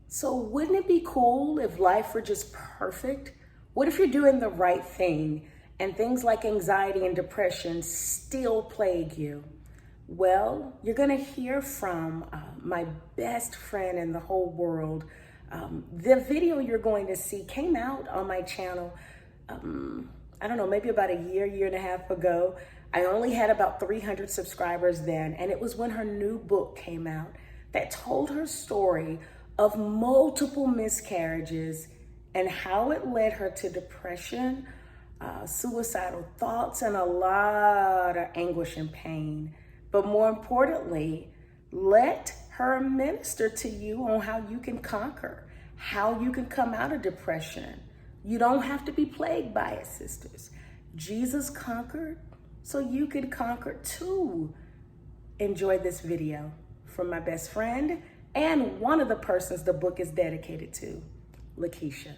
So wouldn't it be cool if life were just perfect? What if you're doing the right thing and things like anxiety and depression still plague you? Well, you're going to hear from my best friend in the whole world. The video you're going to see came out on my channel, I don't know, maybe about a year and a half ago. I only had about 300 subscribers then, and it was when her new book came out that told her story of multiple miscarriages and how it led her to depression, suicidal thoughts, and a lot of anguish and pain. But more importantly, let her minister to you on how you can conquer, how you can come out of depression. You don't have to be plagued by it, sisters. Jesus conquered, so you can conquer too. Enjoy this video from my best friend and one of the persons the book is dedicated to, LaKeisha.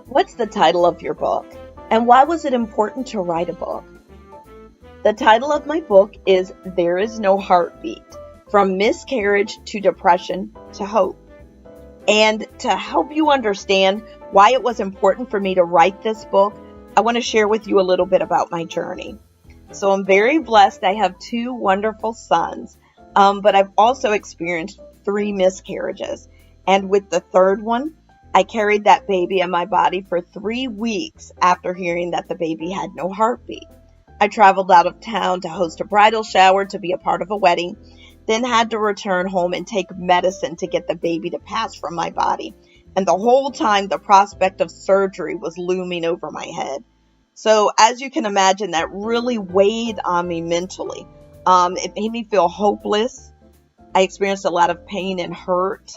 What's the title of your book? And why was it important to write a book? The title of my book is There Is No Heartbeat, From Miscarriage to Depression to Hope. And to help you understand why it was important for me to write this book, I want to share with you a little bit about my journey. So I'm very blessed. I have 2 wonderful sons, but I've also experienced 3 miscarriages. And with the 3rd one, I carried that baby in my body for 3 weeks after hearing that the baby had no heartbeat. I traveled out of town to host a bridal shower to be a part of a wedding, then had to return home and take medicine to get the baby to pass from my body. And the whole time, the prospect of surgery was looming over my head. So as you can imagine, that really weighed on me mentally. It made me feel hopeless. I experienced a lot of pain and hurt,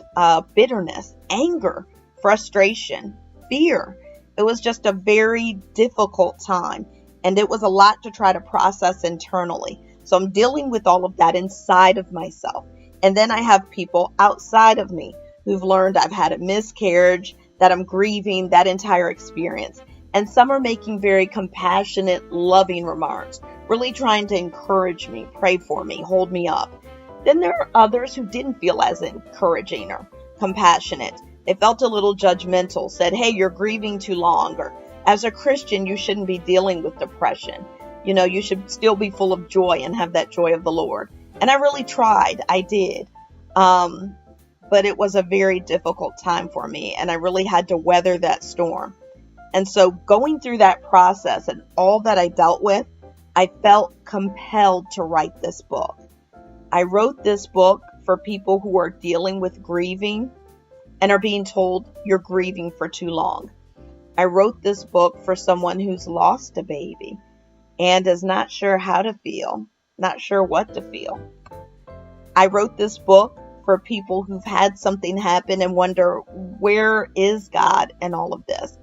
bitterness, anger, frustration, fear. It was just a very difficult time, and it was a lot to try to process internally. So I'm dealing with all of that inside of myself. And then I have people outside of me who've learned I've had a miscarriage, that I'm grieving that entire experience. And some are making very compassionate, loving remarks, really trying to encourage me, pray for me, hold me up. Then there are others who didn't feel as encouraging or compassionate. They felt a little judgmental, said, hey, you're grieving too long, or as a Christian, you shouldn't be dealing with depression. You know, you should still be full of joy and have that joy of the Lord. And I really tried. I did. But it was a very difficult time for me, and I really had to weather that storm. And so going through that process and all that I dealt with, I felt compelled to write this book. I wrote this book for people who are dealing with grieving and are being told you're grieving for too long. I wrote this book for someone who's lost a baby and is not sure how to feel, not sure what to feel. I wrote this book for people who've had something happen and wonder, where is God in all of this?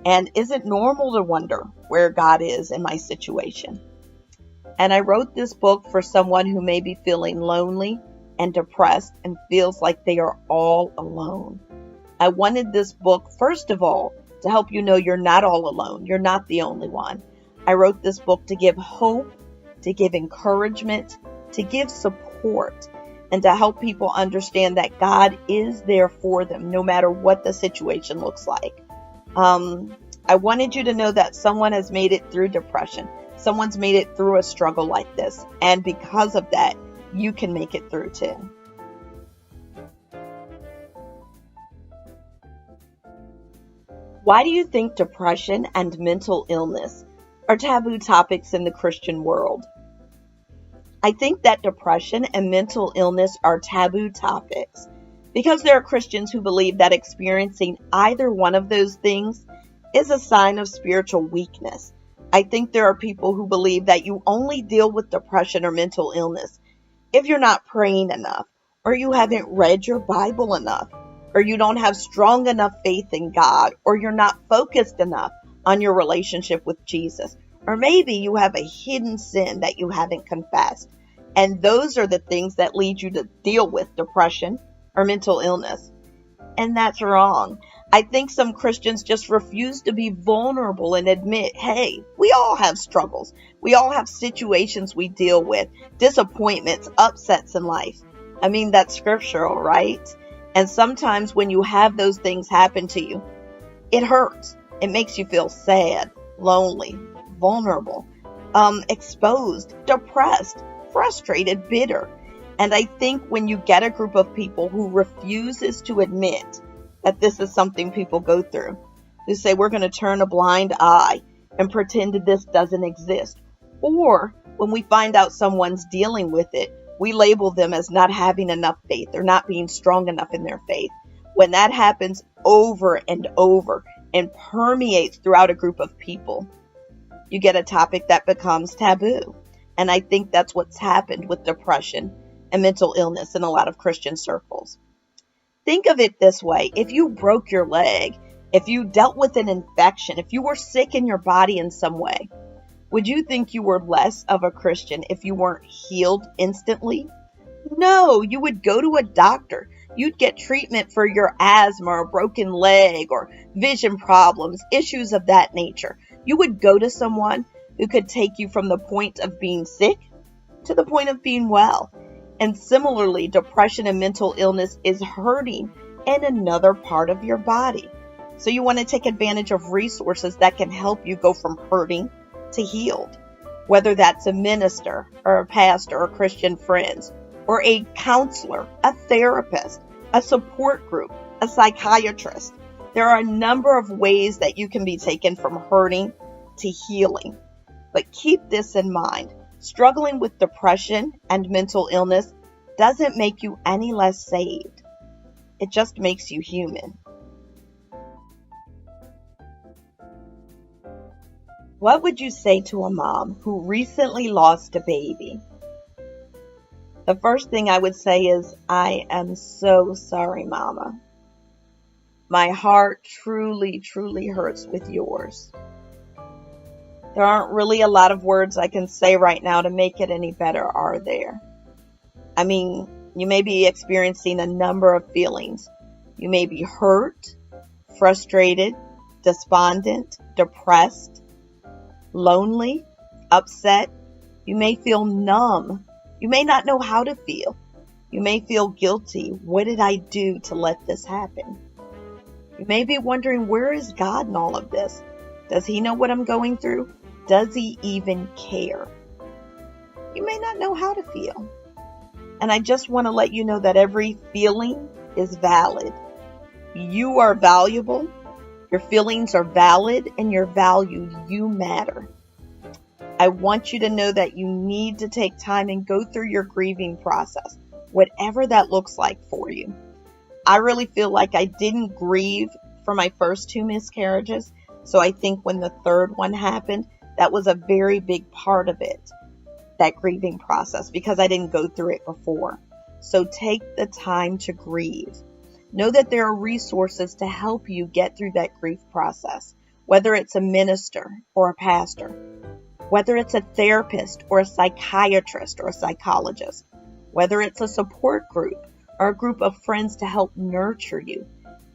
And is it normal to wonder where God is in my situation? And I wrote this book for someone who may be feeling lonely and depressed and feels like they are all alone. I wanted this book, first of all, to help you know you're not all alone. You're not the only one. I wrote this book to give hope, to give encouragement, to give support, and to help people understand that God is there for them, no matter what the situation looks like. I wanted you to know that someone has made it through depression. Someone's made it through a struggle like this. And because of that, you can make it through too. Why do you think depression and mental illness are taboo topics in the Christian world? I think that depression and mental illness are taboo topics because there are Christians who believe that experiencing either one of those things is a sign of spiritual weakness. I think there are people who believe that you only deal with depression or mental illness if you're not praying enough, or you haven't read your Bible enough, or you don't have strong enough faith in God, or you're not focused enough on your relationship with Jesus. Or maybe you have a hidden sin that you haven't confessed. And those are the things that lead you to deal with depression or mental illness. And that's wrong. I think some Christians just refuse to be vulnerable and admit, hey, we all have struggles. We all have situations we deal with, disappointments, upsets in life. I mean, that's scriptural, right? And sometimes when you have those things happen to you, it hurts. It makes you feel sad, lonely, vulnerable, exposed, depressed, frustrated, bitter. And I think when you get a group of people who refuses to admit that this is something people go through, who say we're going to turn a blind eye and pretend that this doesn't exist, or when we find out someone's dealing with it, we label them as not having enough faith or not being strong enough in their faith. When that happens over and over and permeates throughout a group of people, you get a topic that becomes taboo. And I think that's what's happened with depression and mental illness in a lot of Christian circles. Think of it this way. If you broke your leg, if you dealt with an infection, if you were sick in your body in some way, would you think you were less of a Christian if you weren't healed instantly? No, you would go to a doctor. You'd get treatment for your asthma or broken leg or vision problems, issues of that nature. You would go to someone who could take you from the point of being sick to the point of being well. And similarly, depression and mental illness is hurting in another part of your body. So you want to take advantage of resources that can help you go from hurting to healed, whether that's a minister or a pastor or Christian friends or a counselor, a therapist, a support group, a psychiatrist. There are a number of ways that you can be taken from hurting to healing. But keep this in mind. Struggling with depression and mental illness doesn't make you any less saved. It just makes you human. What would you say to a mom who recently lost a baby? The first thing I would say is, I am so sorry, Mama. My heart truly, truly hurts with yours. There aren't really a lot of words I can say right now to make it any better, are there? I mean, you may be experiencing a number of feelings. You may be hurt, frustrated, despondent, depressed, lonely, upset. You may feel numb. You may not know how to feel. You may feel guilty. What did I do to let this happen? You may be wondering, where is God in all of this? Does he know what I'm going through? Does he even care? You may not know how to feel. And I just want to let you know that every feeling is valid. You are valuable. Your feelings are valid, and your value, you matter. I want you to know that you need to take time and go through your grieving process, whatever that looks like for you. I really feel like I didn't grieve for my first 2 miscarriages, so I think when the third one happened, that was a very big part of it, that grieving process, because I didn't go through it before. So take the time to grieve. Know that there are resources to help you get through that grief process, whether it's a minister or a pastor, whether it's a therapist or a psychiatrist or a psychologist, whether it's a support group or a group of friends to help nurture you.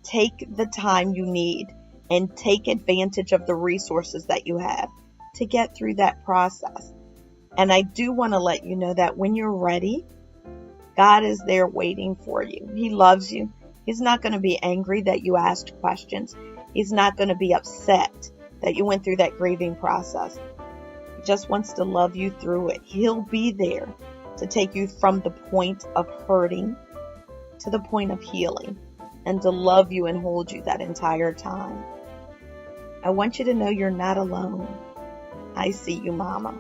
Take the time you need and take advantage of the resources that you have to get through that process. And I do want to let you know that when you're ready, God is there waiting for you. He loves you. He's not going to be angry that you asked questions. He's not going to be upset that you went through that grieving process. He just wants to love you through it. He'll be there to take you from the point of hurting to the point of healing and to love you and hold you that entire time. I want you to know you're not alone. I see you, Mama,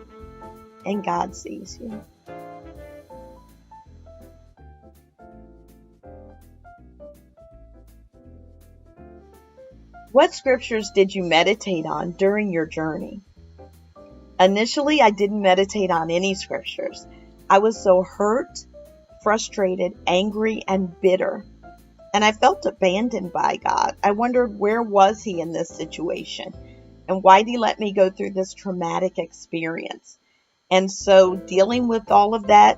and God sees you. What scriptures did you meditate on during your journey? Initially, I didn't meditate on any scriptures. I was so hurt, frustrated, angry, and bitter. And I felt abandoned by God. I wondered, where was he in this situation? And why did he let me go through this traumatic experience? And so dealing with all of that,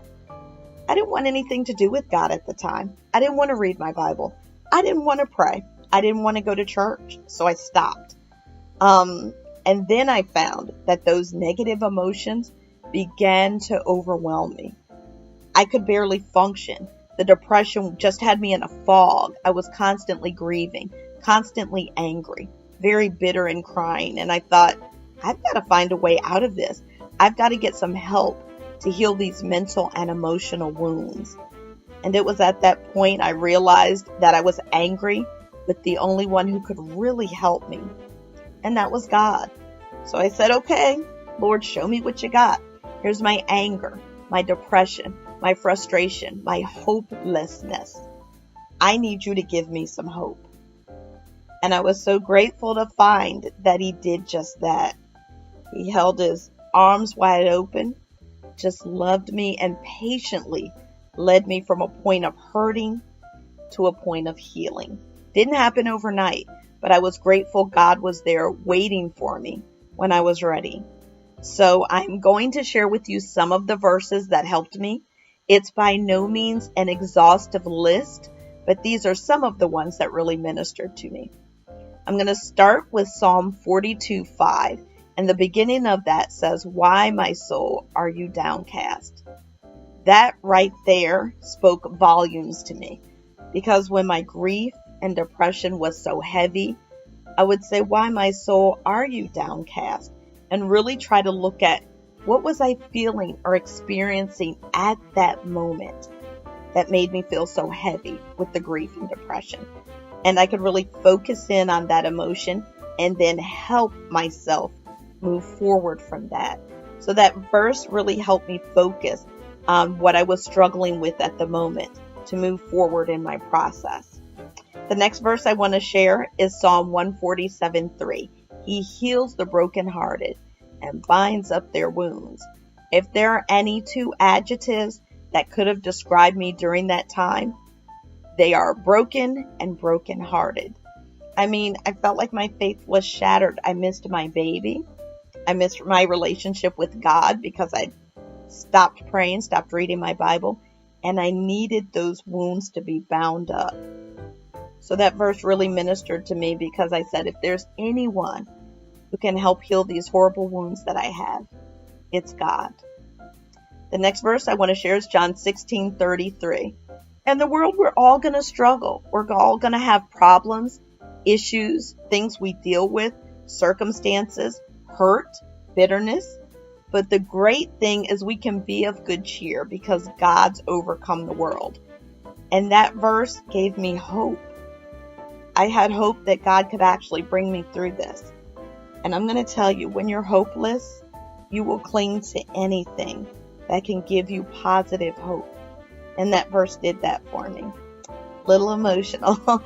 I didn't want anything to do with God at the time. I didn't want to read my Bible. I didn't want to pray. I didn't want to go to church, so I stopped. And then I found that those negative emotions began to overwhelm me. I could barely function. The depression just had me in a fog. I was constantly grieving, constantly angry, very bitter and crying. And I thought, I've got to find a way out of this. I've got to get some help to heal these mental and emotional wounds. And it was at that point I realized that I was angry with the only one who could really help me. And that was God. So I said, okay, Lord, show me what you got. Here's my anger, my depression, my frustration, my hopelessness. I need you to give me some hope. And I was so grateful to find that he did just that. He held his arms wide open, just loved me, and patiently led me from a point of hurting to a point of healing. Didn't happen overnight, but I was grateful God was there waiting for me when I was ready. So I'm going to share with you some of the verses that helped me. It's by no means an exhaustive list, but these are some of the ones that really ministered to me. I'm going to start with Psalm 42:5, and the beginning of that says, "Why, my soul, are you downcast?" That right there spoke volumes to me, because when my grief and depression was so heavy, I would say, "Why, my soul, are you downcast?" and really try to look at what was I feeling or experiencing at that moment that made me feel so heavy with the grief and depression. And I could really focus in on that emotion and then help myself move forward from that. So that verse really helped me focus on what I was struggling with at the moment to move forward in my process. The next verse I want to share is Psalm 147:3. He heals the brokenhearted and binds up their wounds. If there are any two adjectives that could have described me during that time, they are broken and brokenhearted. I mean, I felt like my faith was shattered. I missed my baby. I missed my relationship with God because I stopped praying, stopped reading my Bible, and I needed those wounds to be bound up. So that verse really ministered to me because I said, if there's anyone who can help heal these horrible wounds that I have, it's God. The next verse I want to share is John 16:33. In the world, we're all going to struggle. We're all going to have problems, issues, things we deal with, circumstances, hurt, bitterness. But the great thing is we can be of good cheer because God's overcome the world. And that verse gave me hope. I had hope that God could actually bring me through this. And I'm going to tell you, when you're hopeless, you will cling to anything that can give you positive hope. And that verse did that for me. Little emotional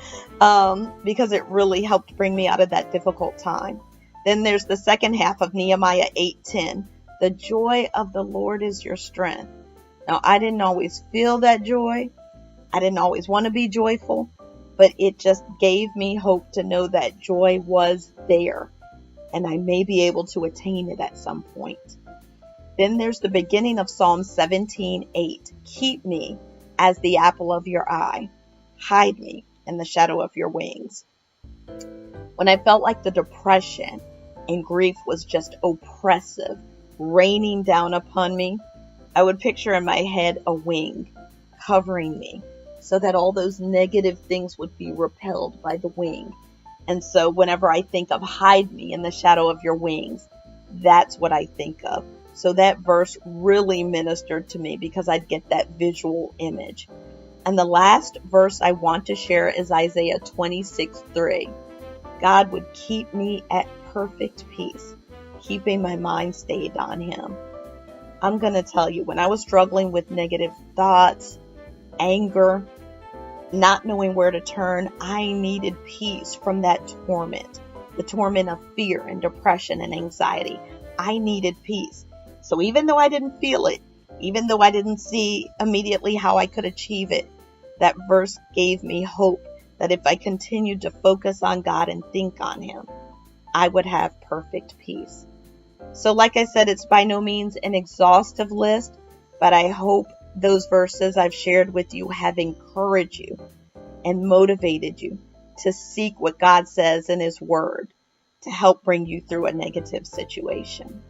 because it really helped bring me out of that difficult time. Then there's the second half of Nehemiah 8:10. The joy of the Lord is your strength. Now, I didn't always feel that joy. I didn't always want to be joyful, but it just gave me hope to know that joy was there and I may be able to attain it at some point. Then there's the beginning of Psalm 17:8. Keep me as the apple of your eye. Hide me in the shadow of your wings. When I felt like the depression and grief was just oppressive, raining down upon me, I would picture in my head a wing covering me so that all those negative things would be repelled by the wing. And so whenever I think of hide me in the shadow of your wings, that's what I think of. So that verse really ministered to me because I'd get that visual image. And the last verse I want to share is Isaiah 26:3. God would keep me at perfect peace, keeping my mind stayed on him. I'm going to tell you, when I was struggling with negative thoughts, anger, not knowing where to turn, I needed peace from that torment, the torment of fear and depression and anxiety. I needed peace. So even though I didn't feel it, even though I didn't see immediately how I could achieve it, that verse gave me hope that if I continued to focus on God and think on him, I would have perfect peace. So like I said, it's by no means an exhaustive list, but I hope those verses I've shared with you have encouraged you and motivated you to seek what God says in His Word to help bring you through a negative situation.